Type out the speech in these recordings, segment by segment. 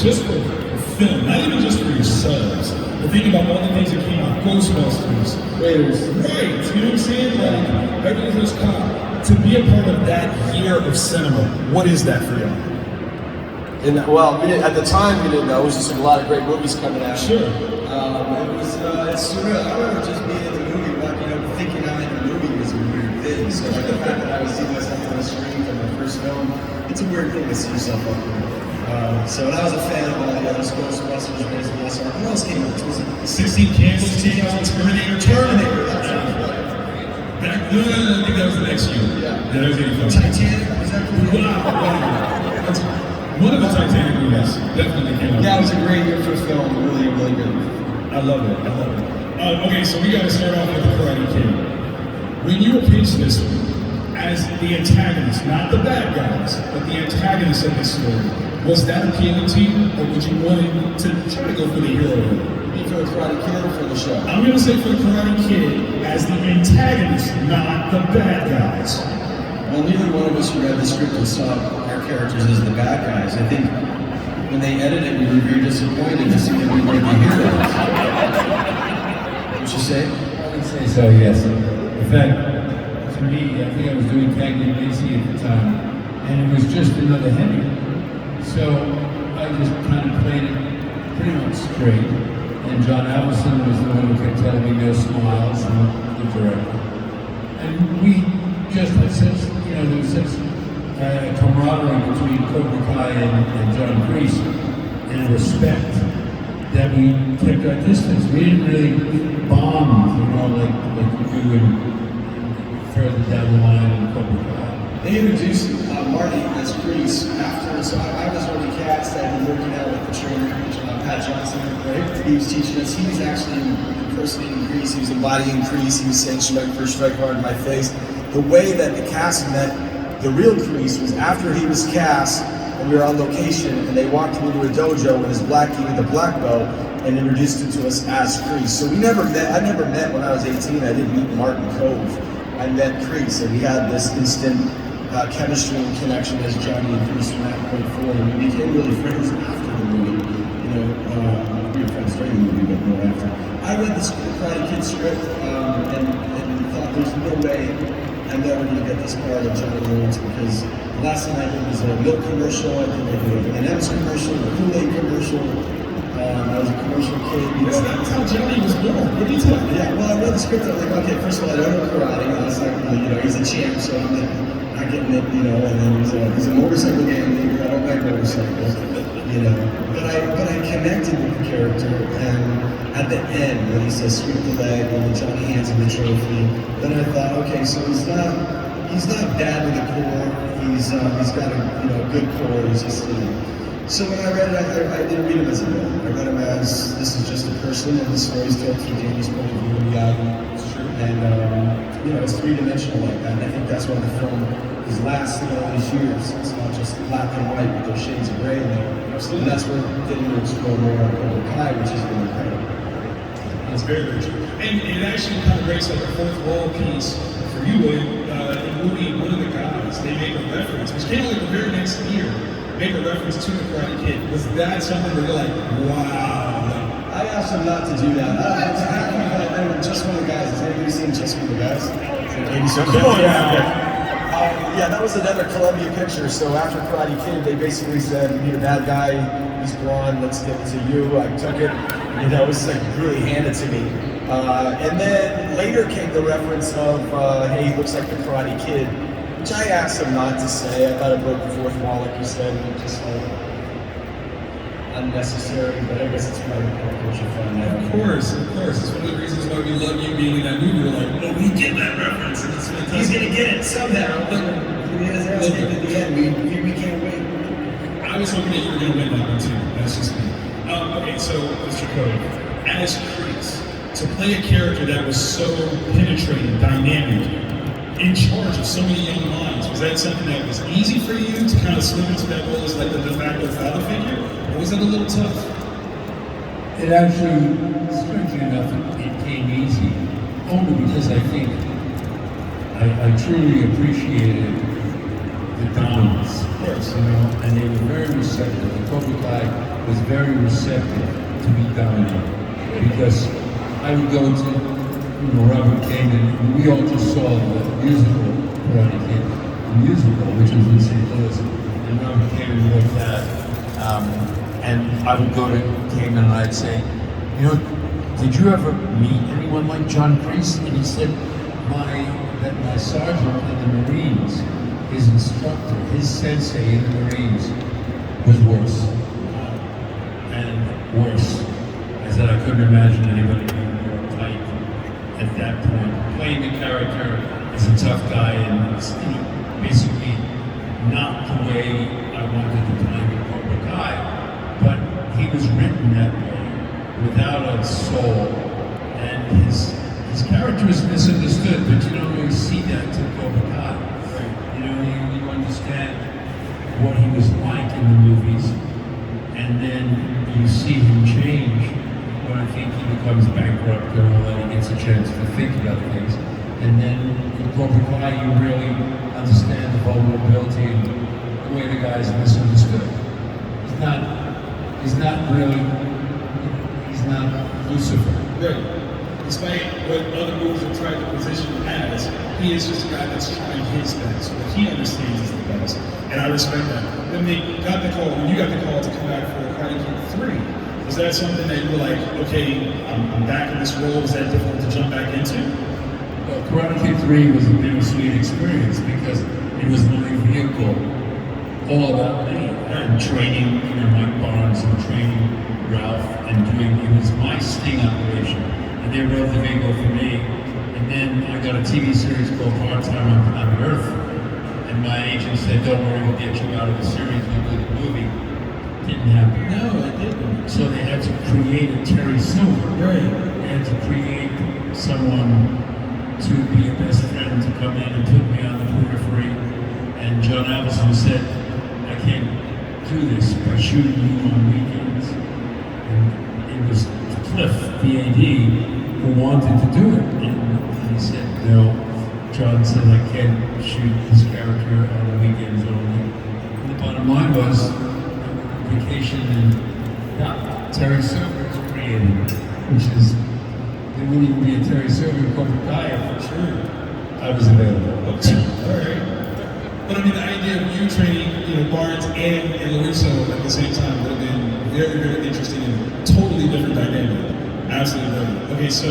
just for film, not even just for yourselves, but think about all the things that came out, Ghostbusters, Raiders, right, you know what I'm saying? Like, Beverly Hills Cop, to be a part of that year of cinema, what is that for y'all? Well, at the time we didn't know. It was just a lot of great movies coming out. Sure. It's surreal. I remember just being in the movie, walking up, thinking I'm in the movie was a weird thing. So like the fact that I was seeing myself on the screen for my first film, it's a weird thing to see yourself up there. So and I was a fan of all the other Ghostbusters, Raiders of the Lost Ark. What else came out? Was it 16 Candles, Terminator. Back then, I think that was the next year. Yeah. That was 85. Titanic, was that cool? Wow. That's one of the Titanic movies definitely came out. Yeah, it was a great year for film. Really, really good. I love it. Okay, so we got to start off with the Karate Kid. When you were pitched this one as the antagonist, not the bad guys, but the antagonist of the story, was that appealing to you, or would you want to try to go for the hero role? For the Karate Kid or for the show? I'm going to say for the Karate Kid as the antagonist, not the bad guys. Well, neither one of us who read the script and saw our characters as the bad guys. I think when they edited it, we were very disappointed to see that we weren't the heroes. What'd you say? I would say so, yes. In fact, for me, I think I was doing Fang at the time, and it was just another Henry. So I just kind of played it pretty much straight. And John Avildsen was the one who kept telling me no smiles, the director. And we just had such, there was such camaraderie between Cobra Kai and John Kreese, and a respect that we kept our distance. We didn't really bond, like we do further down the line in Cobra Kai. They introduced Marty as Kreese after, so I was already cast. I'd been working out with the trainer, Pat Johnson, right? He was teaching us. He was actually impersonating Kreese. He was embodying Kreese. He was saying strike hard in my face. The way that the cast met the real Kreese was after he was cast, and we were on location, and they walked him into a dojo with his blackie with a black belt and introduced him to us as Kreese. So we never met. I never met when I was 18. I didn't meet Martin Kove. I met Kreese, and we had this instant chemistry and connection as Johnny and Kreese from that point forward, and we became really friends after the movie. We were friends during the movie, but more after. I read the Karate Kid script and thought there's no way I'm never going to get this part of Johnny Lawrence, because the last thing I did was a milk commercial. I think I did an M&M's commercial, a Kool-Aid commercial. I was a commercial kid. That's how Johnny was born. What are you talking about? Yeah, well, I read the script. I was like, okay, first of all, I don't know karate. It's not really, he's a champ, so I'm not getting it, and then he's a motorcycle gang leader. I don't like motorcycles, But I connected with the character, and at the end, when he says sweep the leg, and Johnny hands him the trophy, then I thought, okay, so he's not bad to the core. He's got a good core. He's just So when I read it, I didn't read him as a villain. I read him as this is just a person, and the story's told through Danny's point of view in reality. And it's three-dimensional like that. And I think that's why the film is lasting all these years. It's not just black and white with those shades of gray in there. And that's where we're getting to explore more on Cobra Kai, which is really incredible. That's very, very true. And it actually kind of breaks like a fourth wall piece for you, William. In the movie, one of the guys, they make a reference, which came out like the very next year, make a reference to the Karate Kid. Was that something where you're like, wow? I asked him not to do that. Just One of the Guys. Has anybody seen Just One of the Guys? Come on now. Yeah, that was another Columbia picture. So after Karate Kid, they basically said, "You need a bad guy. He's blonde. Let's give it to you." I took it. It was like really handed to me. And then later came the reference of, "Hey, he looks like the Karate Kid," which I asked him not to say. I thought it broke the fourth wall, like you said, and just unnecessary. But I guess it's part of the culture fun. Of course. It's one of the reasons why we love you being in that movie. We're like, oh, we get that reference. And it's fantastic. He's gonna get it somehow. He has everything at the end. We can't wait. I was hoping that you were going to win that one too. That's just me. Okay, so Mr. Kove, as Kreese, to play a character that was so penetrating, dynamic, in charge of so many young minds, was that something that was easy for you to kind of slip into that role as like the de facto father figure, or was that a little tough? It actually, strangely enough, it came easy, only because I think I truly appreciated the dominance course. You know, and they were very receptive. The Cobra Kai was very receptive to be dominated because I would go to, you know, Robert King, and we all just saw the musical Karate Kid, the musical, which was in St. Louis, and Robert King was that. And I would go to King and I'd say, you know, did you ever meet anyone like John Kreese? And he said, my sergeant in the Marines, his instructor, his sensei in the Marines was worse. And worse. I said I couldn't imagine anybody being more tight at that point. Playing the character as a tough guy and you know, basically not the way I wanted to play the Cobra Kai, but he was written that way, without a soul, and his character is misunderstood, but you don't really see that till Cobra Kai. You know, you understand what he was like in the movies, and then you see him change when I think he becomes bankrupt or that he gets a chance to think about things. And then in Cobra Kai, you really understand the vulnerability and the way the guy's misunderstood. He's not Lucifer. Right. Despite what other movies have tried to position him as, he is just a guy that's trying his best. What he understands is the best. And I respect that. When you got the call to come back for Karate Kid 3, was that something that you were like, okay, I'm back in this role? Was that difficult to jump back into? Well, Karate Kid 3 was a bittersweet experience because it was my vehicle all about me. And training, you know, Mike Barnes and training Ralph and it was my sting operation. And they wrote the vehicle for me. And then I got a TV series called Part-Time on Earth. And my agent said, don't worry, we'll get you out of the series, we'll do the movie. Didn't happen. No, it didn't. So they had to create a Terry Silver. Right. They had to create someone to be a best friend, to come in and put me on the periphery. And John Avildsen said, I can't do this by shooting you on weekends. And it was Cliff, the AD, who wanted to do it. And he said, no. John said, I can't shoot this character on the weekends only. And the bottom line was, vacation and Terry Silver was created, which is, there wouldn't even be a Terry Silver Cobra Kai for sure. I was available. Okay, all right. But I mean, the idea of you training, you know, Barnes and LaRusso at the same time would have been very, very interesting and totally different dynamic. Absolutely brilliant. Okay, so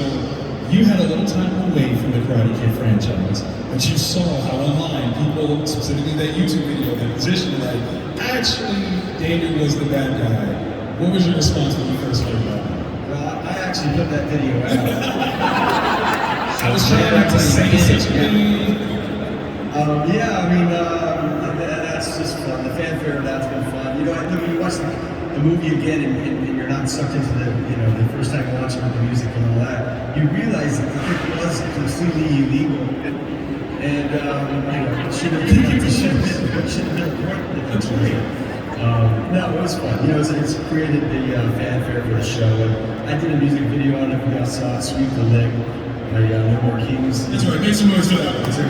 you had a little time away from the Karate Kid franchise, but you saw how online people, specifically that YouTube video, that position, like, actually, David was the bad guy. What was your response when you first heard about it? Well, I actually put that video out. I was trying to say something. Yeah, I mean, that's just fun. The fanfare of that's been fun. You know, when you watch the movie again and you're not sucked into the first time watching the music and all that, you realize that it was completely illegal. And, it should have been recorded. That's great. No, it was fun. You know, it's created the fanfare for the show. And I did a music video on it. You guys saw it, Sweep the Leg by No More Kings. That's right, make some noise for that. Check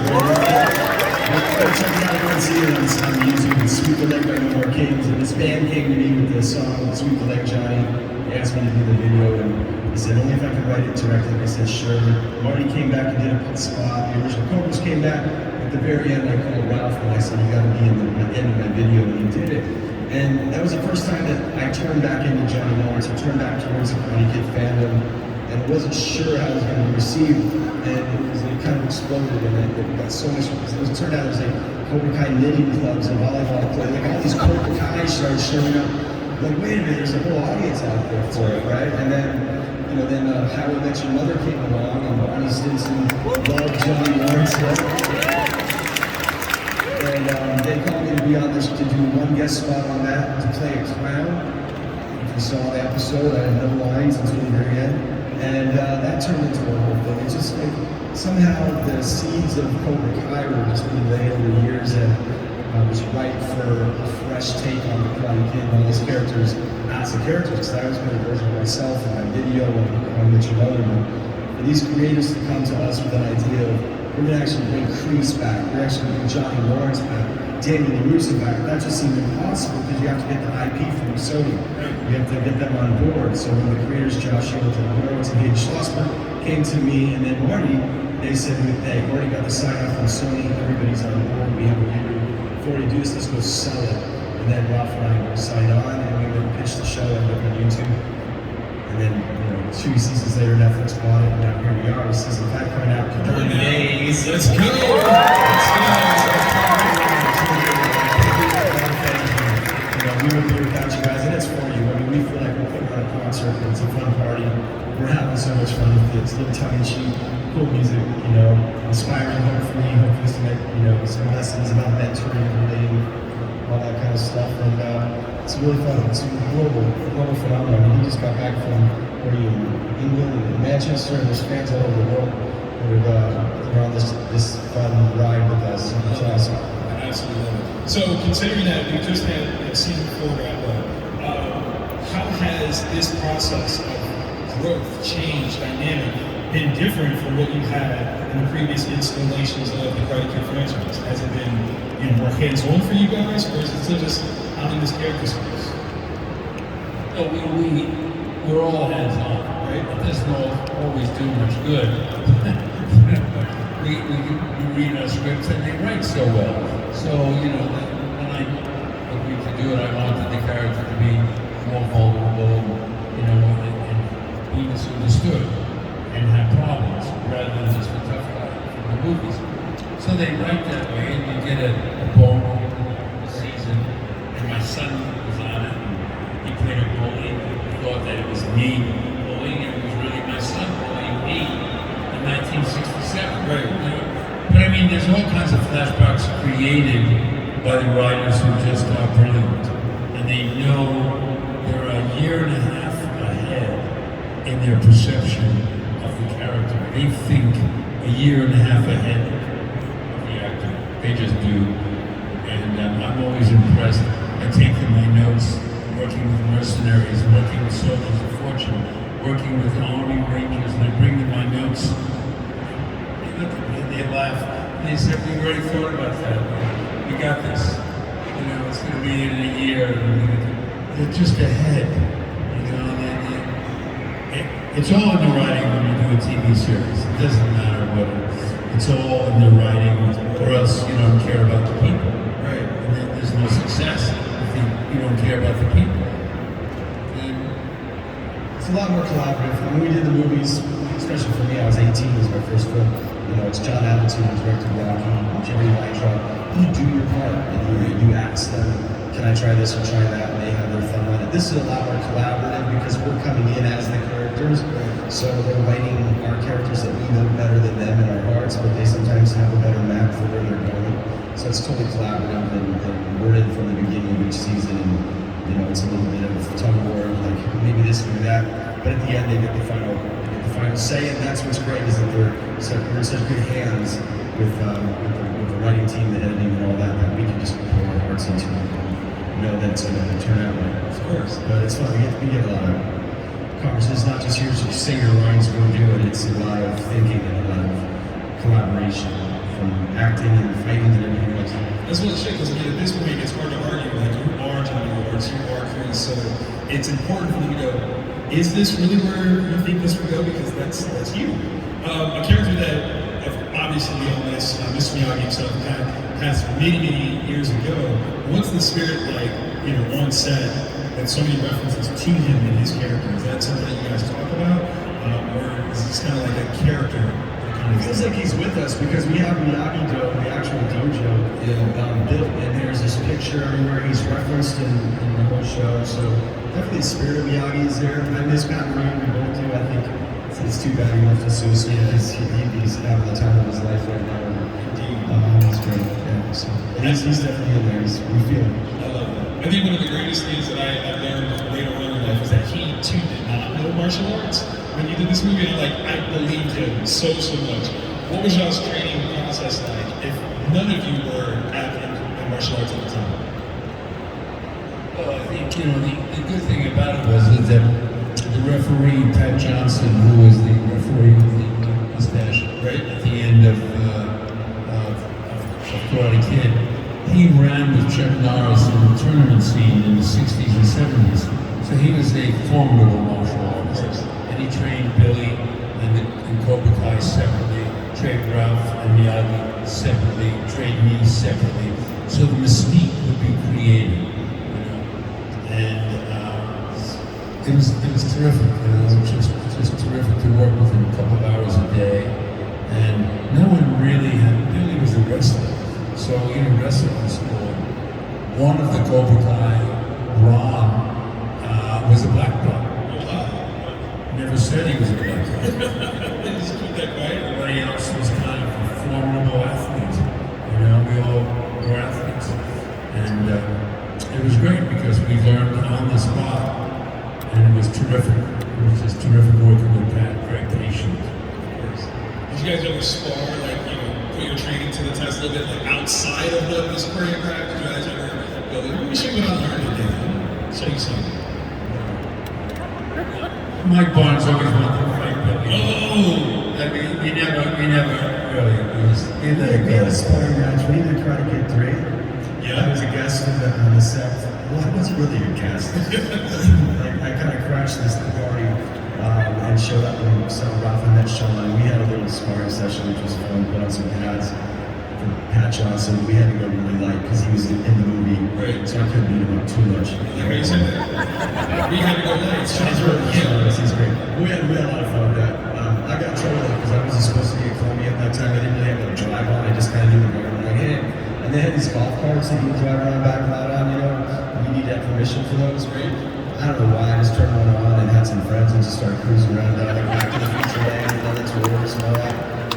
it out, go and see it on YouTube. It's Sweep the Leg by No More Kings. And this band came to me with the song Sweep the Leg, Johnny. They asked me to do the video, and he said only if I could write it directly. I said sure. Marty came back and did a pit spot. The original Cobras came back. At the very end, I called Ralph and I said, you got to be in the end of my video, and he did it. And that was the first time that I turned back into Johnny Lawrence. I turned back towards the Karate Kid fandom, and I wasn't sure how it was going to be received. And it kind of exploded, and it got so much. It turned out it was like Cobra Kai knitting clubs and volleyball play. Like all these Cobra Kai started showing up. Like, wait a minute, there's a whole audience out there for it, right? And then How I Met Your Mother came along, and Barney Stinson loved Johnny Lawrence. And they called me to be on this, to do one guest spot on that, to play a clown. If you saw the episode, I had no lines until the very end. And that turned into a whole thing. It's just like, somehow the seeds of Cobra Kai were just being laid over the years, and it was right for a fresh take on the Karate Kid and all those characters as the characters. Because I was going to version of myself in my video and on Mitch and other. For these creators to come to us with an idea of, we're going to actually bring Kreese back, we're actually going to bring Johnny Lawrence back. Daniel LaRusso back, that just seemed impossible because you have to get the IP from Sony. You have to get them on board. So when the creators, Josh Shields and Horowitz and Hayden Schlossberg, came to me and then Marty, they said, hey, we already got the sign off from Sony, everybody's on board, we have a year before we do this, let's go sell it. And then Ralph and I signed on and we went and pitched the show, ended up on YouTube. And then, 2 seasons later, Netflix bought it, and now here we are with season 5 coming out in 30 days. Let's go! We would be without you guys, and it's for you. I mean, we feel like we're putting on a concert, and it's a fun party. We're having so much fun with it. It's a little tongue-in-cheek, cool music, inspiring, hopefully to make, some lessons about mentoring, relating, all that kind of stuff. And it's really fun. It's a global phenomenon. I mean, he just got back from England and Manchester, and there's fans all over the world who are on this fun ride with us. It's awesome. I absolutely love it. So, considering that we just had season 4 wrap up, how has this process of growth, change, dynamic been different from what you had in the previous installations of the Karate Kid franchise? Has it been more hands-on for you guys, or is it still just out in this character space? No, we're all hands-on, right? It doesn't always do much good. we read our scripts and they write so well. So, when I agreed to do it, I wanted the character to be more vulnerable, and be misunderstood and have problems rather than just a tough guy from the movies. So they write that way, and you get a bone season. And my son was on it, and he played a bully. He thought that it was me bullying, and it was really my son bullying me in 1967. Right. But I mean, there's all kinds of flashbacks created by the writers who just are brilliant. And they know they're a year and a half ahead in their perception of the character. They think a year and a half ahead of the actor. They just do. And I'm always impressed. I take them my notes, working with mercenaries, working with soldiers of fortune, working with Army Rangers, and I bring them my notes. They look at me and they laugh. And they said, we already thought about that. We got this. It's going to be in a year. They're just ahead. It's all in the writing when you do a TV series. It doesn't matter what it is. It's all in the writing, or else you don't care about the people. Right. And then there's no success if you don't care about the people. It's a lot more collaborative. When we did the movies, especially for me, I was 18, it was my first film. It's John Attitude who directed Rocky, and Jerry Weintraub. You do your part, and you ask them, can I try this or try that, and they have their fun on it. This is a lot more collaborative because we're coming in as the characters, so they're writing our characters that we know better than them in our hearts, but they sometimes have a better map for where they're going. So it's totally collaborative, and we're in from the beginning of each season, and it's a little bit of tug of war, like maybe this, maybe that, but at the end they get the final say, and that's what's great is that we're in such good hands with the writing team, the editing, and all that we can just pour our hearts into it and know that it's going to turn out right. Of course. But it's fun. We get a lot of conversations. It's not just here to say your lines, go do it. It's a lot of thinking and a lot of collaboration from acting and fighting and everything else. That's what it should, because at this point it's hard to argue. Like, you are Johnny Awards, you are Chris, so it's important for them to go, is this really where you think this would go? Because that's you. A character that, obviously, Mr. Miyagi himself passed many years ago. What's the spirit like, on set, and so many references to him and his character? Is that something that you guys talk about, or is this kind of like a character? It feels like he's with us because we have Miyagi-Do, the actual dojo, built, and there's this picture everywhere. He's referenced in the whole show, so definitely the spirit of Miyagi is there. I miss Pat Marine, we both do. I think it's too bad he left us so soon. He's having the time of his life right now. He's great. Yeah, so he's definitely in there. We feel him. I love that. I think one of the greatest things that I learned later on in life is that he too did not know martial arts. When you did this movie, I believed him so much. What was y'all's training process like if none of you were in martial arts at the time? Well, I think, the good thing about it was that the referee, Pat Johnson, who was the referee with the mustache, right at the end of Karate Kid, he ran with Chuck Norris in the tournament scene in the 60s and 70s. So he was a formidable martial artist. And he trained Billy and Cobra Kai separately, trained Ralph and Miyagi separately, trained me separately. So the mystique would be created, you know. And it was terrific, you know, just terrific to work with him a couple of hours a day. And no one really Billy was a wrestler. So in a wrestling school, one of the Cobra Kai, Ron, was a black belt. Never said he was a black belt. Everybody else was kind of a formidable athlete. You know, we all were athletes. And it was great because we learned on the spot. And it was terrific. It was just terrific working with Pat, very patient. Did you guys ever spar, like, you know, put your training to the test a little bit, like, outside of this choreographed? Did you guys ever go, let me show you what I learned today? Show you something. Mike Barnes always wanted to fight Billy. Oh! I mean, we never really, he let it We had go. a sparring match. We did Karate Kid 3. Yeah. I was a guest on the set. Well, I wasn't really a guest. I kind of crashed this party and showed up and saw Ralph and met Sean. We had a little sparring session, which was fun. Put on some pads for Pat Johnson. We had to go really light because he was in the movie, Right. so I couldn't beat him up too much. Like you said, we had to go late. Sean's really he's great. We had a lot of fun with that. I got in trouble because I wasn't supposed to be in Columbia at that time. I didn't really have a drive on. I just kind of knew the road. Like, hey. And they had these golf carts that you could drive around back lot on, you know. You need to have permission for those, right? I don't know why. I just turned one on and had some friends and just started cruising around down like Back to the Future Land and other tours and all that.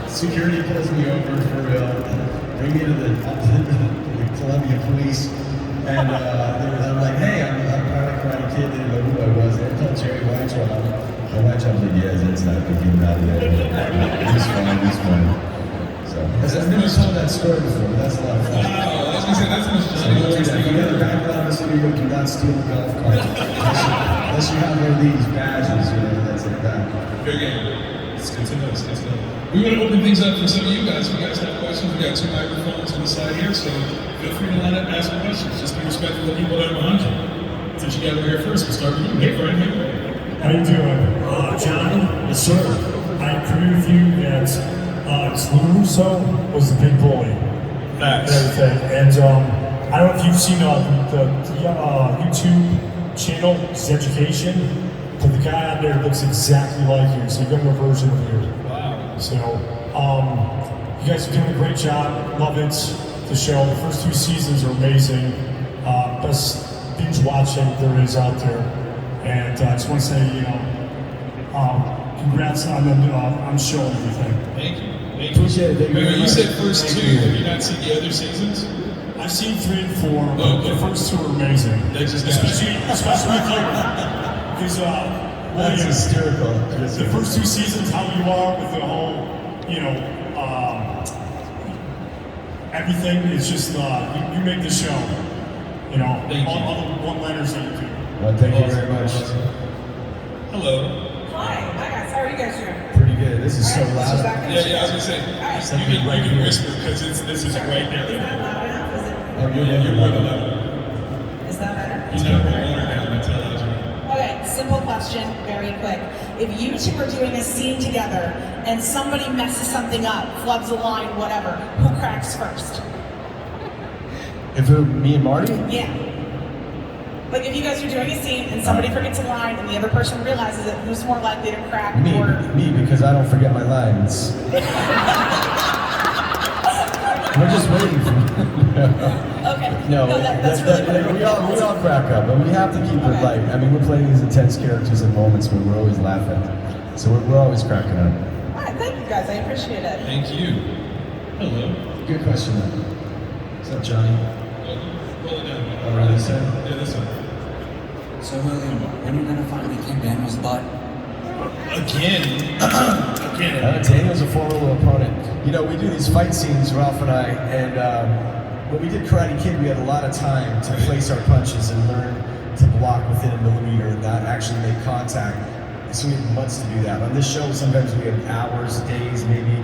Security pulls me over for real, bring me to the Columbia police, and I'm like, hey, I'm part of Karate Kid. They didn't know who I was. They called Jerry Weintraub. And Weintraub was like, yeah, it's not going to get him out of there. He's fine. So, I've never told that story before, but that's a lot of fun. Wow, I was going to say, that's the most So don't do that. If you got a background in this video, do not steal a golf cart. Unless you have one of these badges, you know, that's like that. Very good. It's good to know. It's good to know. We want to open things up for some of you guys. If you guys have questions, we got 2 microphones on the side here, so feel free to line up and ask questions. Just be respectful of the people that are behind you. Since you got over here first, we'll start with you. Hey, Brian. How you doing? Johnny? Yes, sir. I agree with you that Russo was the big bully. Facts. And everything. And I don't know if you've seen the YouTube channel, His Education, but the guy on there looks exactly like you, so you got a version of you. Wow. So, you guys are doing a great job. Love it. The show. The first 2 seasons are amazing. Best binge watching there is out there. And I just want to say, you know, congrats on the show and everything. Thank you. Thank you. Appreciate it. Thank you Wait, very you much. said first Thank 2. you. Have you not seen the other seasons? I've seen 3 and 4, but Okay. the first 2 are amazing. They just got especially with you. Because, That's hysterical. the first 2 seasons, how you are with the whole, you know, everything is just, you make the show. You know, Thank you. all the one-liners that you do. Well, thank you very much. Hello. Hi guys, how are you guys doing? Pretty good. This is so loud. Yeah, I was going to say, you can whisper because this is right Is that there. loud enough? Is it? Oh, Yeah, you're more than loud. Is that better? You know, we're water down until I was right. Okay, simple question, very quick. If you 2 are doing a scene together and somebody messes something up, flubs a line, whatever, who cracks first? If it were me and Marty? Yeah. Like if you guys are doing a scene and somebody forgets a line and the other person realizes it, who's more likely to crack or... Me, because I don't forget my lines. We're just waiting for Okay. No, that's really quick. we all crack up, and we have to keep it Okay. light. I mean, we're playing these intense characters in moments where we're always laughing. So we're always cracking up. All right, thank you guys, I appreciate it. Thank you. Hello. Good question, though. What's up, Johnny? Roll it down. Oh, really, sir? Yeah, this one. So William, when are you gonna finally kick Daniel's butt? Again. Daniel's a formidable opponent. You know, we do these fight scenes, Ralph and I, and when we did Karate Kid, we had a lot of time to place our punches and learn to block within a millimeter and not actually make contact. So we have months to do that. On this show, sometimes we have hours, days, maybe.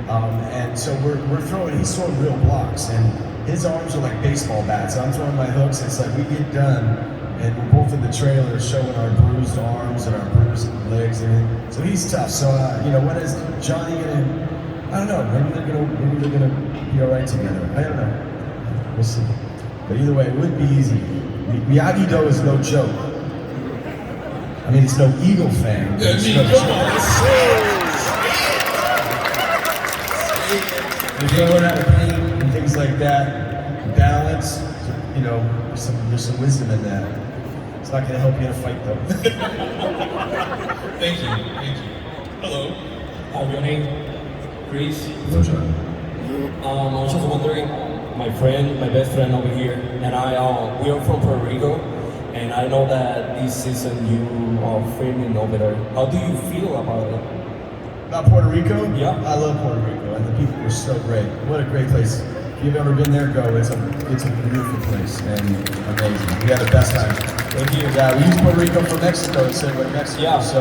And so we're throwing, he's throwing real blocks. And his arms are like baseball bats. I'm throwing my hooks. It's like we get done, and we're both in the trailer showing our bruised arms and our bruised legs and everything. So he's tough. So when is Johnny gonna? I don't know. Maybe they're gonna be all right together. I don't know. We'll see. But either way, it would be easy. Miyagi-Do is no joke. I mean, it's no eagle Fang. But it's no joke. If you learn how to paint and things like that, balance, there's some wisdom in that. It's not going to help you in a fight, though. Thank you. Hello. Your name? Chris? Hello, John. I was just wondering, my best friend over here, and we are from Puerto Rico, and I know that this season you are filming over there. How do you feel about it? About Puerto Rico? Yeah. I love Puerto Rico, and the people are so great. What a great place. If you've ever been there, go. It's a beautiful place, and amazing. We had the best time. Thank you. Yeah, we used Puerto Rico for Mexico instead of Mexico. Yeah. So,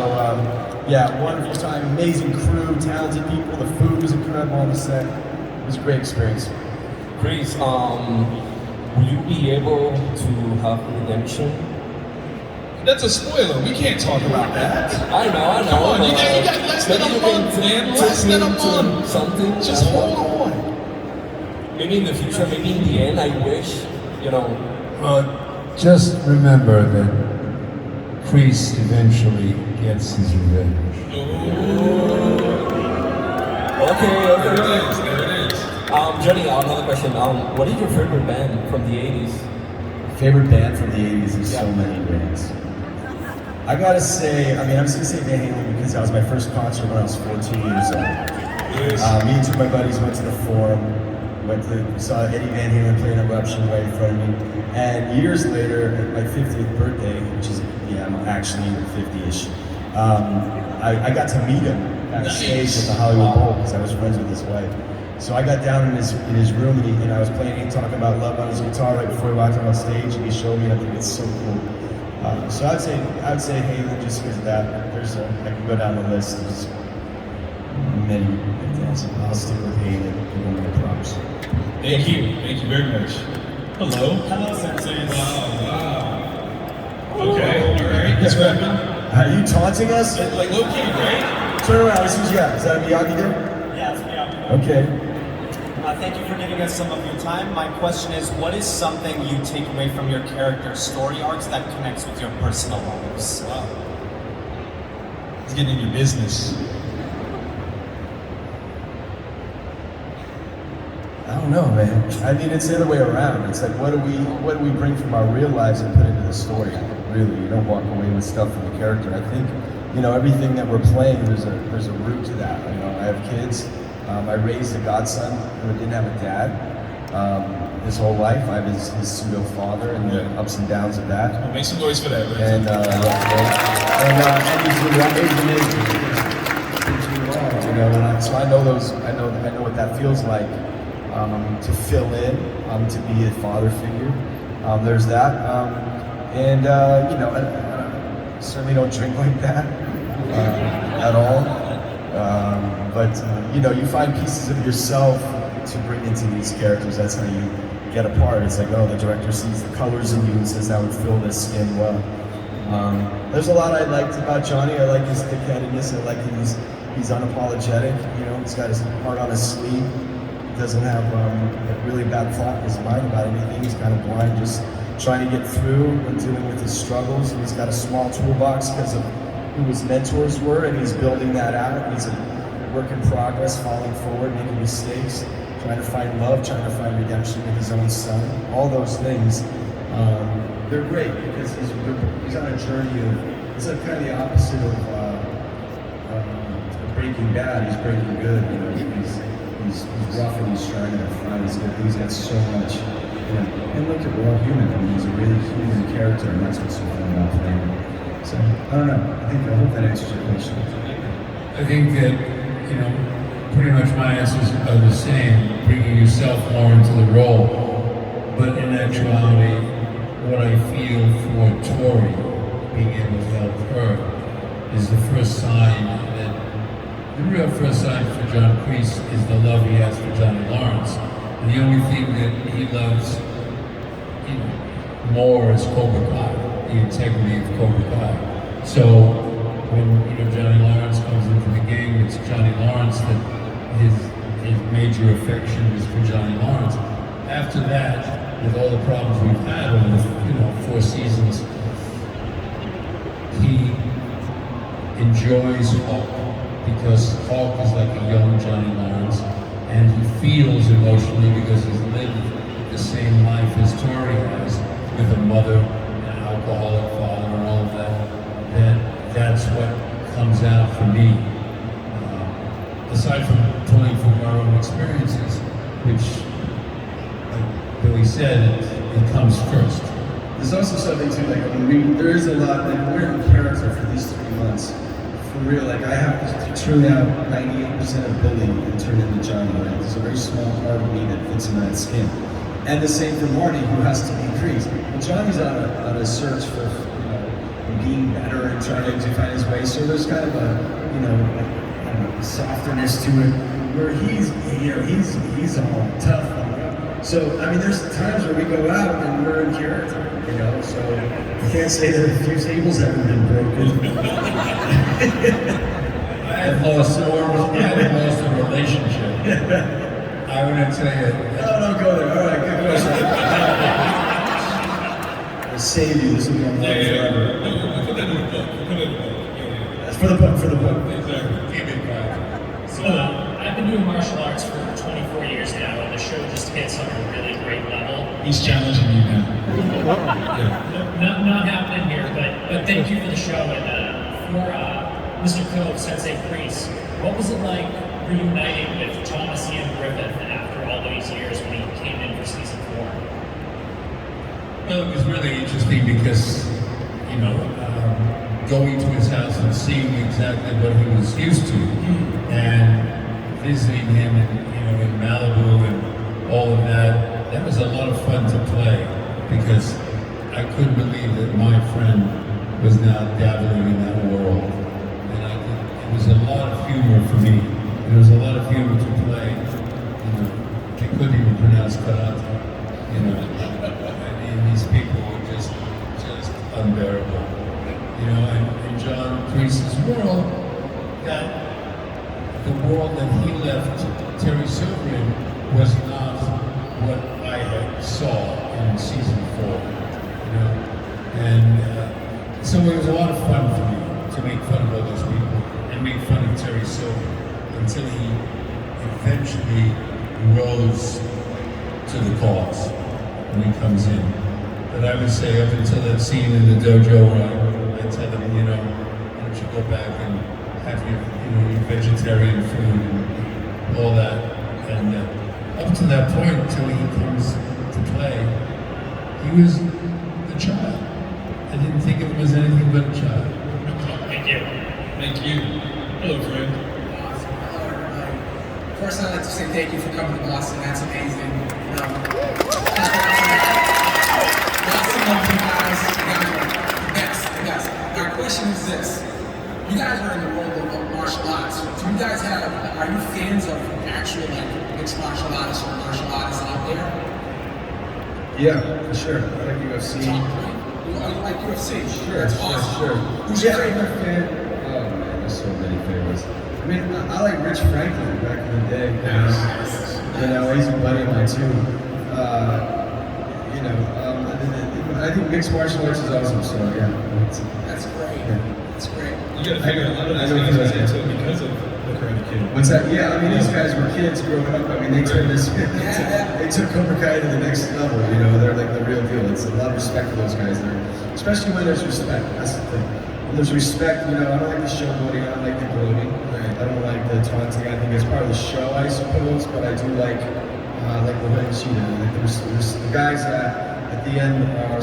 wonderful time, amazing crew, talented people. The food was incredible on the set. It was a great experience. Chris, will you be able to have redemption? That's a spoiler. We can't talk about that. I know. Come on, you got less than a month, man. Less than a month. Something. Just hold on. Maybe in the future, maybe in the end, I wish, Just remember that Kreese eventually gets his revenge. Okay. There it is. Johnny, another question. What is your favorite band from the 80s? Favorite band from the 80s, there's so many bands. I gotta say, I'm just gonna say Van Halen because that was my first concert when I was 14 years old. Me and two of my buddies went to the Forum, saw Eddie Van Halen play an Eruption right in front of me. And years later, at my 50th birthday, which is, I'm actually 50-ish, I got to meet him backstage at the Hollywood Bowl because I was friends with his wife. So I got down in his room and I was playing and talking about love on his guitar right before he walked on stage, and he showed me, and I think it's so cool. So I'd say Halen just because of that. I can go down the list. There's many bands. I'll stick with Halen. Give him the props. Thank you very much. Hello. Hello, senseis. Wow. Okay, all right. Let's wrap it. Are you taunting us? Like low key, right? Turn around. Let's see what you got. Is that a Miyagi-Do? Yeah, it's Miyagi. Okay. Thank you for giving us some of your time. My question is, what is something you take away from your character's story arcs that connects with your personal lives? Wow. It's getting in your business. I don't know, man. I mean, it's the other way around. It's like, what do we bring from our real lives and put into the story? Really, you don't walk away with stuff from the character. I think, everything that we're playing, there's a root to that. I have kids. I raised a godson who didn't have a dad his whole life. I have his pseudo father and the ups and downs of that. Well, make some noise for that. Right? And he's amazing. So I know those. I know what that feels like to fill in, to be a father figure. There's that, and I certainly don't drink like that at all. But you find pieces of yourself to bring into these characters. That's how you get apart. It's like, the director sees the colors in you and says that would fill this skin well. There's a lot I liked about Johnny. I like his thick-headedness. I like that he's unapologetic. He's got his heart on his sleeve. He doesn't have a really bad thought in his mind about anything. He's kind of blind, just trying to get through and dealing with his struggles. And he's got a small toolbox because of who his mentors were, and he's building that out. He's a work in progress, falling forward, making mistakes, trying to find love, trying to find redemption with his own son. All those things, they're great because he's on a journey of, it's like kind of the opposite of Breaking Bad. He's breaking good, he's rough and he's trying to find his good. He's got so much, and look at, we're all human. He's a really human character, and that's what's so fun about playing. So, I don't know. I hope that answers your question. I think that, pretty much my answers are the same, bringing yourself more into the role. But in actuality, what I feel for Tori, being able to help her, is the real first sign for John Kreese is the love he has for Johnny Lawrence. And The only thing that he loves, more is Cobra Kai, the integrity of Cobra Kai. So when Johnny Lawrence comes into the game, it's Johnny Lawrence that his major affection is for Johnny Lawrence. After that, with all the problems we've had over the 4 seasons, he enjoys Hulk because Hulk is like a young Johnny Lawrence, and he feels emotionally because he's lived the same life as Tori has with a mother, an alcoholic father, and all of that. That's what comes out for me. Aside from pulling from our own experiences, which, like Billy said, it comes first. There's also something too, like there is a lot, like we're in character for these 3 months. For real, like I have to turn out 98% of Billy and turn into Johnny. Right? There's a very small part of me that fits in that skin. And the same for Marty, who has to be Kreese. But Johnny's on a search for being better and trying to find his way. So there's kind of a softness to it, where he's all tough. So I mean, there's times where we go out and we're in character, So I can't say that a few tables haven't been broken. I have lost a relationship. I want to tell you. No, go there. All right, good question. I'll save you. This will be on forever. Put that in the book. Put it in the book. That's for the book. For the book. Exactly. Keep it back. So I've been doing martial arts for 24 years now, and the show just hits on a really great level. He's challenging you now. Yeah. Not happening here, but thank you for the show. And for Mr. Kove, Sensei Kreese, what was it like reuniting with Thomas Ian Griffith after all those years when he came in for season 4? Well, it was really interesting because, going to his house and seeing exactly what he was used to, and visiting him in Malibu and all of that, that was a lot of fun to play because I couldn't believe that my friend was now dabbling in that world. And it was a lot of humor for me. There was a lot of humor to play. They couldn't even pronounce karate. And these people were just unbearable. And John Kreese's world, the world that he left Terry Silver in was not what I had saw in season 4. And so it was a lot of fun for me to make fun of all those people and make fun of Terry Silver until he eventually rose to the cause when he comes in. But I would say up until that scene in the dojo where I tell them, why don't you go back and have your vegetarian food and all that. And up to that point, until he comes to play, he was a child. I didn't think of him as anything but a child. Thank you. Thank you. Hello, friend. Hello, everybody. First, I'd like to say thank you for coming to Boston. That's amazing. Lots of love to you guys. The best. Our question is this. You guys are in the world of martial arts. Are you fans of actual mixed martial artists or martial artists out there? Yeah, for sure. I like UFC. You like UFC? Sure, That's awesome. sure. Who's your favorite? fan? Oh man, there's so many favorites. I mean, I like Rich Franklin back in the day. He's a buddy of mine too. I think mixed martial arts is awesome. So yeah, that's great. Yeah. That's great. You gotta figure a lot of these guys got into it because of the Karate Kid. What's that? Yeah, I mean, these guys were kids growing up. I mean, they turned this. They took Cobra Kai to the next level. They're like the real deal. It's a lot of respect for those guys there, especially when there's respect. That's the thing. When there's respect, I don't like the showboating. I don't like the gloating. I don't like the taunting. I think it's part of the show, I suppose. But I do like the way she did. Like there's the guys at the end are.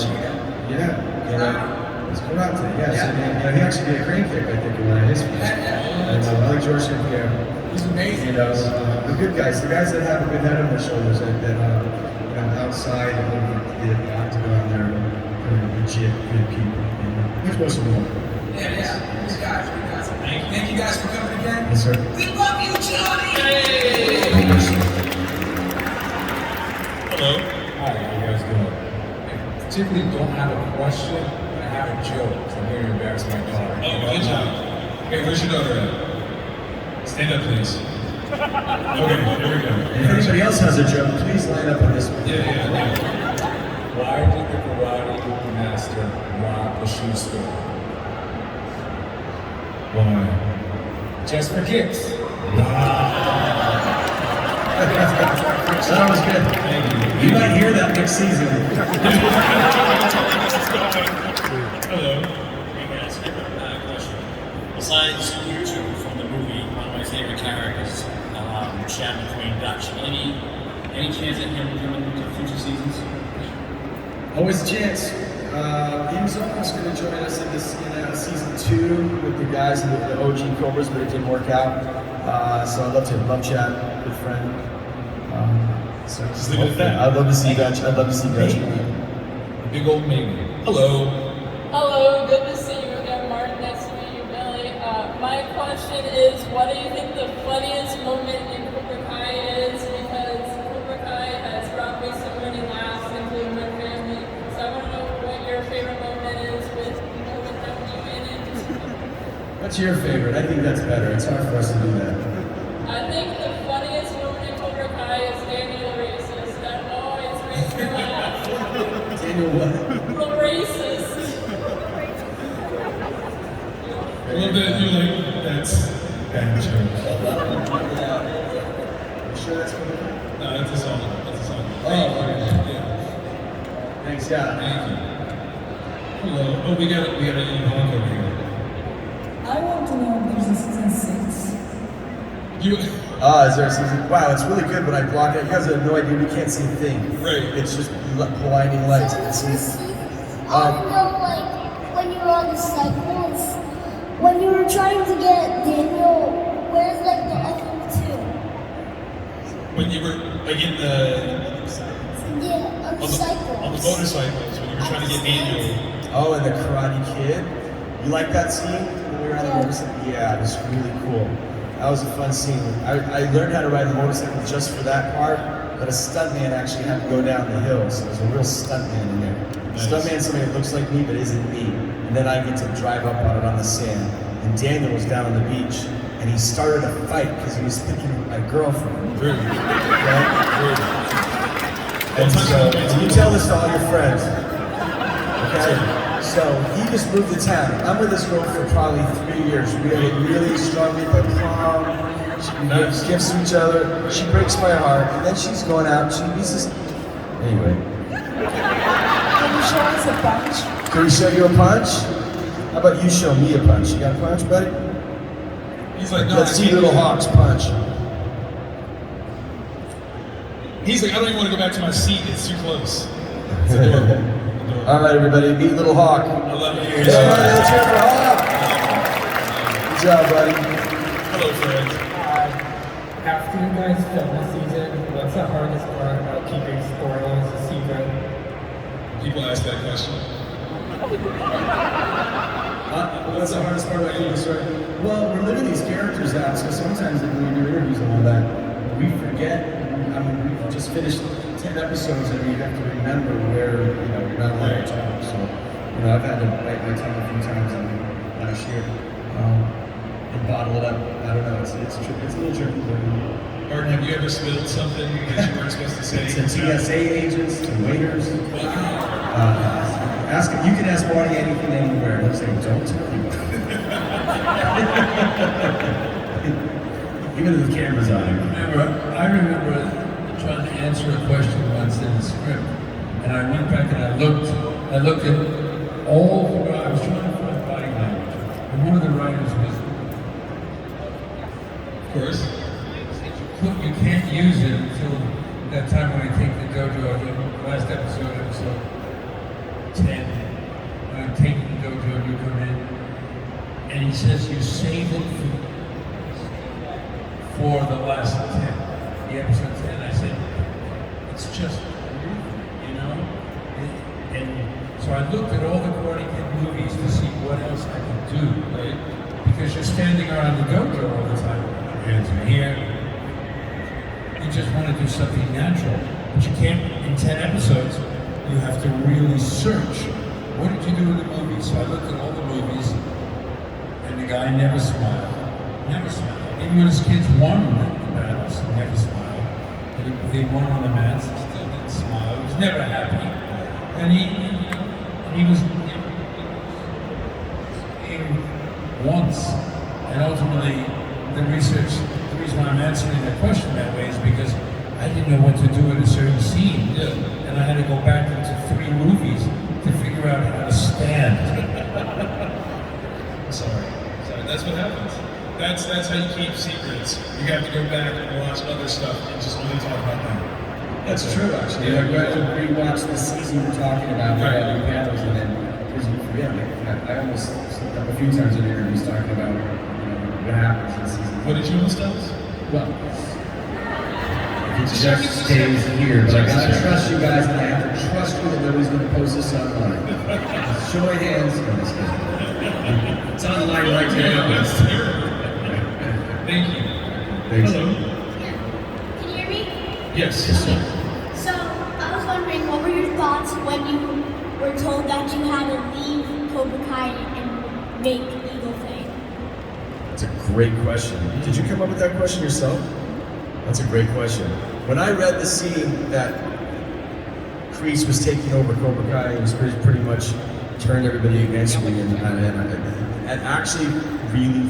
It's karate, yes. Yeah. And he actually did a crane kick, I think, in one of his films. And I like George St. Pierre. He's amazing. The good guys, the guys that have a good head on their shoulders, that outside of the octagon, they're legit good people. Which most of them are. Yeah. These guys. Thank you guys for coming again. Yes, sir. We love you, Johnny! Yay! Hello. Hi, how you guys doing? I particularly don't have a question, but I have a joke. So I'm going to embarrass my daughter. Oh, good job. Hey, where's your daughter at? Stand up, please. Okay, here we go. If anybody else has a joke, please line up on this one. Yeah. Why did the karate master rob the shoe store? Why? Just for kicks. That was good. You might hear that next season. Hello. Hey guys, question. Besides you two from the movie, one of my favorite characters, Chad McQueen, Dutch. Any chance at him coming to future seasons? Always a chance. He was almost going to join us in season 2 with the guys in the OG Cobras, but it didn't work out. So I'd love to. Love Chad, good friend. So Just leave it at that. I'd love to see Dutch. I'd love to see Dutch. Big old maybe. Hello. Hello, good to see you again, Martin. Nice to meet you, Billy. My question is, what do you think the funniest moment in Cobra Kai is? Because Cobra Kai has brought me so many laughs, including my family. So I want to know what your favorite moment is with how you in it. What's your favorite? I think that's better. It's hard for us to do that. I think the funniest moment in Cobra Kai is Daniel the Racist. That always makes me laugh. Daniel what? The Racist. A little bit, you're like, that's bad joke. You sure that's what it is? No, that's a song. That's a song. Yeah. Thanks, yeah. Thank you. Hello. Oh, we got an Ian Hawk over here. I want to know if there's a season 6. Is there a season? Wow, it's really good when I block it. You guys have no idea. We can't see a thing. Right. It's just blinding lights. I know, like, when you were on the cycles, when you were trying to get Daniel, where's, like, the other two? When you were, like, in the... Yeah, on the cycles. On the motorcycles, when you were trying to get Daniel. Oh, and the Karate Kid? You like that scene? When we were on the motorcycle? Yeah, it was really cool. That was a fun scene. I learned how to ride the motorcycle just for that part, but a stuntman actually had to go down the hill, so there's a real stuntman in there. Nice. Stuntman is somebody that looks like me but isn't me. And then I get to drive up on it on the sand. And Daniel was down on the beach, and he started a fight because he was thinking of my girlfriend. Really? Right? And so, you tell this to all your friends. Okay? So he just moved to town. I'm with this girl for probably 3 years. We have a really strong prom. We give gifts to each other. She breaks my heart, and then she's going out. He's just anyway. Can you show us a punch? Can we show you a punch? How about you show me a punch? You got a punch, buddy? He's like, no. Let's see Little Hawk's punch. He's like, I don't even want to go back to my seat. It's too close. It's adorable. All right, everybody, meet Little Hawk. I love you. Yeah, let's hear it for Hawk. Good job, buddy. Hello, Fred. After you guys film the season, what's the hardest part about keeping storylines a secret? People ask that question. What's the hardest part about keeping the story? Well, we're living these characters out, so sometimes when we do interviews and all that, we forget. I mean, we just finished 10 episodes and you have to remember where, you're not allowed to talk. So, I've had to bite my tongue a few times last year and bottle it up. I don't know, it's a little tricky. Martin, have you ever spilled something that you weren't supposed to say? To TSA agents, to waiters. You can ask Marty anything anywhere. They'll say, don't tell anyone. Even if the camera's on. I remember trying to answer a question once in the script, and I went back and I looked at all the, I was trying to find body language, and one of the writers was, Of course. look, you can't use it until that time when I take the dojo, the last episode 10, when I'm taking the dojo and you come in, and he says you save it for the last 10. The episode 10, I said, it's just weird, And so I looked at all the Karate Kid movies to see what else I could do, right? Because you're standing around the dojo all the time, your hands in the air. You just want to do something natural. But you can't, in 10 episodes, you have to really search. What did you do in the movie? So I looked at all the movies, and the guy never smiled. Never smiled. Even when his kids won the battles, he never smiled. And if they won on the mats, he still didn't smile. He was never happy. And he was once. And ultimately, the reason why I'm answering that question that way is because I didn't know what to do in a certain scene. And I had to go back into 3 movies to figure out how to stand. Sorry, that's what happens. That's how you keep secrets. You have to go back and watch other stuff and just only talk about that. That's true, actually. Yeah, you have to rewatch the season you're talking about, right? Other panels, and then because you forget. I almost slipped up a few times in interviews talking about what happens in the season. What did you almost tell us? Well, it just stays here, but I gotta trust you guys, and I have to trust you that nobody's gonna post this online. Show of hands. No, just kidding. It's online right now. That's terrible. Thank you. Thanks. Hello. Can you hear me? Yes. So, I was wondering, what were your thoughts when you were told that you had to leave Cobra Kai and make Eagle Fang? That's a great question. Did you come up with that question yourself? That's a great question. When I read the scene that Kreese was taking over Cobra Kai, it was pretty much turned everybody against me, and it actually really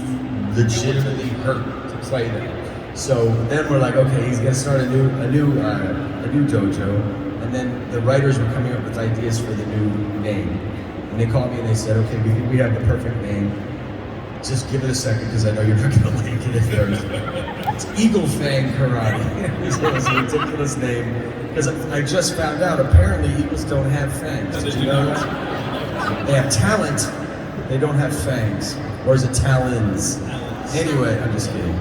legitimately hurt to play that. So then we're like, okay, he's gonna start a new dojo, and then the writers were coming up with ideas for the new name, and they called me and they said, okay, we think we have the perfect name. Just give it a second, because I know you're not gonna like it at first. It's Eagle Fang Karate. It's a ridiculous name, because I just found out apparently eagles don't have fangs. Did you know that? They have talent, they don't have fangs. Or is it talons? Anyway, I'm just kidding.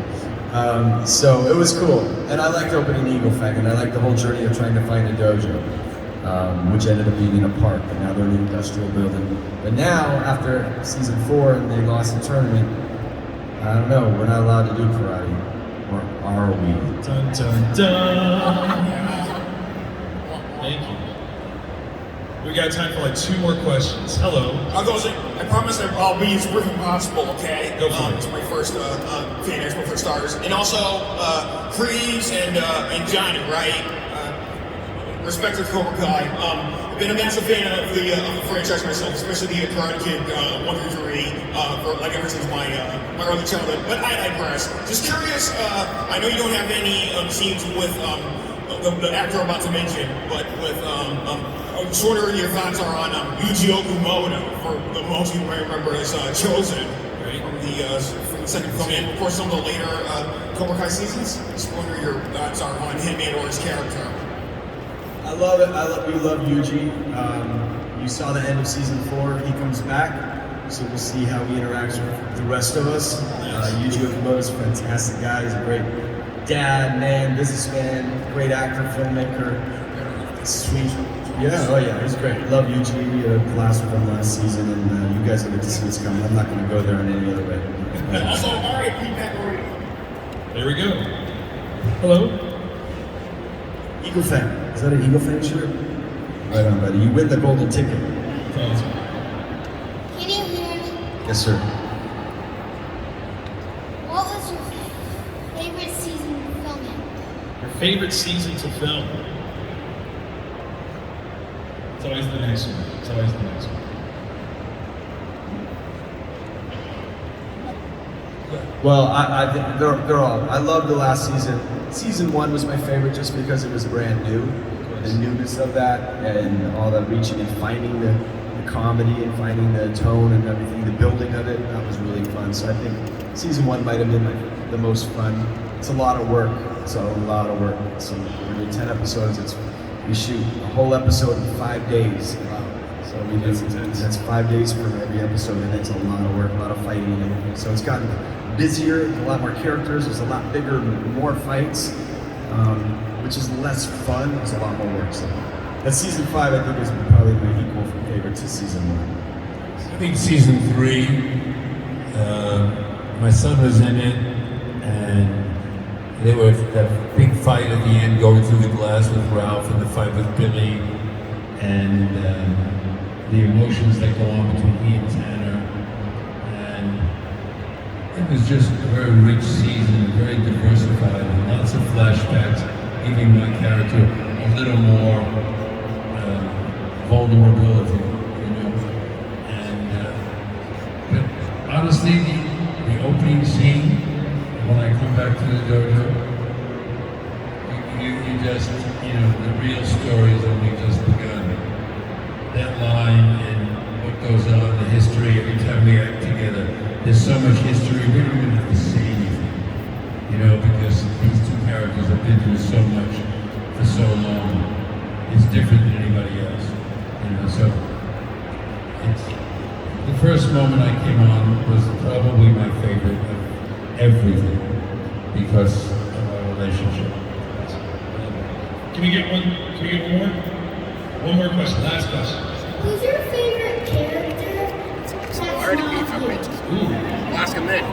So it was cool, and I liked opening Eagle Fang, and I liked the whole journey of trying to find a dojo, which ended up being in a park, and now they're in an industrial building. But now, after season 4 and they lost the tournament, I don't know, we're not allowed to do karate. Or are we? Dun dun dun! Thank you. We got time for like 2 more questions. Hello. I promise I'll be as brief as possible, okay? Go for it. It's my first Fan Expo for starters. And also, Kreese and Johnny, right? Respect to Cobra Kai. I've been a massive fan of the franchise myself, especially the Karate Kid 1 through 3, for like ever since my early childhood. But I digress. Just curious, I know you don't have any scenes with the actor I'm about to mention, but with I'm just wondering your thoughts are on Yuji Okumoto, for the most you might remember as Chosen from the second film, and of course some of the later Cobra Kai seasons. Just wondering your thoughts are on him and or his character. I love it. We love Yuji. You saw the end of season 4. He comes back, so we'll see how he interacts with the rest of us. Yuji Okamoto is a fantastic guy. He's a great dad, man, businessman, great actor, filmmaker. Sweet. Yeah, oh yeah, he's great. Love Yuji. We had a blast with him last season, and you guys will get to see what's coming. I'm not going to go there in any other way. Also, R.I.P. Pat. There we go. Hello. Eagle Fang. Is that an Eagle Fang shirt? Right on, buddy. You win the golden ticket. Can you hear me? Yes, sir. What was your favorite season filming? Your favorite season to film? It's always the next one. It's always the next one. Well, I think they're all. I love the last season. Season 1 was my favorite just because it was brand new. The newness of that and all that reaching and finding the comedy and finding the tone and everything, the building of it, that was really fun. So I think season 1 might have been the most fun. It's a lot of work. It's a lot of work. So we did 10 episodes. We shoot a whole episode in 5 days. So we do, that's 5 days for every episode, and it's a lot of work, a lot of fighting and everything. So it's gotten busier, a lot more characters, there's a lot bigger, more fights, which is less fun, it's a lot more work. So that season 5, I think, is probably my equal favorite to season 1. I think season 3, my son was in it, and There was that big fight at the end, going through the glass with Ralph, and the fight with Billy, and the emotions that go on between he and Tanner. And it was just a very rich season, very diversified, and lots of flashbacks, giving my character a little more vulnerability, you know. And but honestly, the opening scene, when I come back to the dojo, you just, you know, the real story has only just begun. That line and what goes on, the history, every time we act together, there's so much history, we don't even have to say anything, you know, because these two characters have been through so much for so long. It's different than anybody else, you know, so it's, the first moment I came on was probably my favorite of everything because of our relationship. Can we get one more? One more question, last question. Who's your favorite character that's not you? Ooh. Ask him then.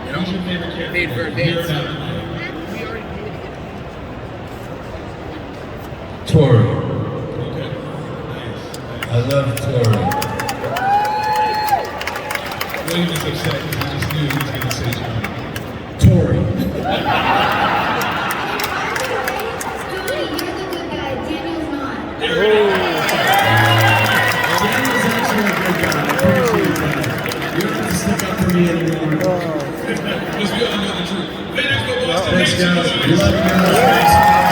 You know? Who's your favorite character? Paid for Here advance. and out. Tori. Okay. Nice. I love Tori. William is upset because he just knew he was going to say Johnny. Tori. Johnny, you're the good guy. Daniel's not. There it is. Daniel's actually a good guy. I appreciate that. You don't have to stick up for me anymore. Because we all know the truth. Then Expo Boston. Thanks, guys. Thanks, We love you guys.